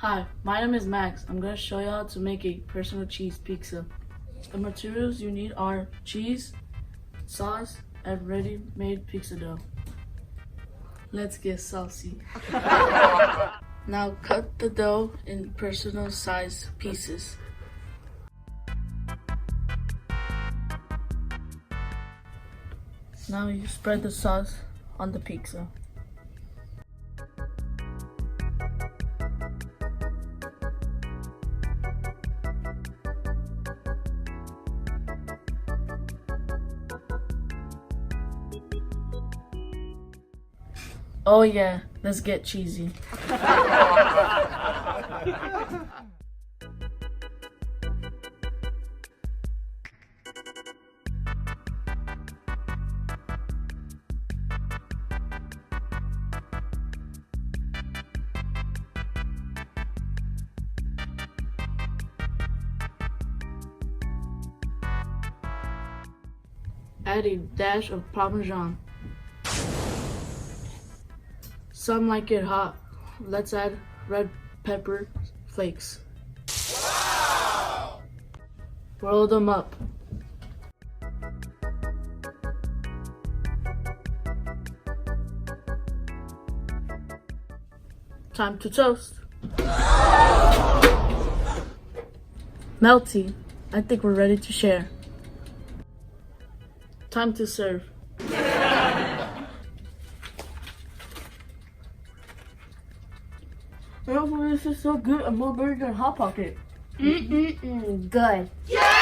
Hi, my name is Max. I'm going to show you how to make a personal cheese pizza. The materials you need are cheese, sauce, and ready-made pizza dough. Let's get saucy. Now cut the dough in personal size pieces. Now you spread the sauce on the pizza. Oh yeah, let's get cheesy. Add a dash of Parmesan. Some like it hot. Let's add red pepper flakes. Wow! Roll them up. Time to toast. Melty, I think we're ready to share. Time to serve. Oh, this is so good. I'm more better than Hot Pocket. Good. Yeah!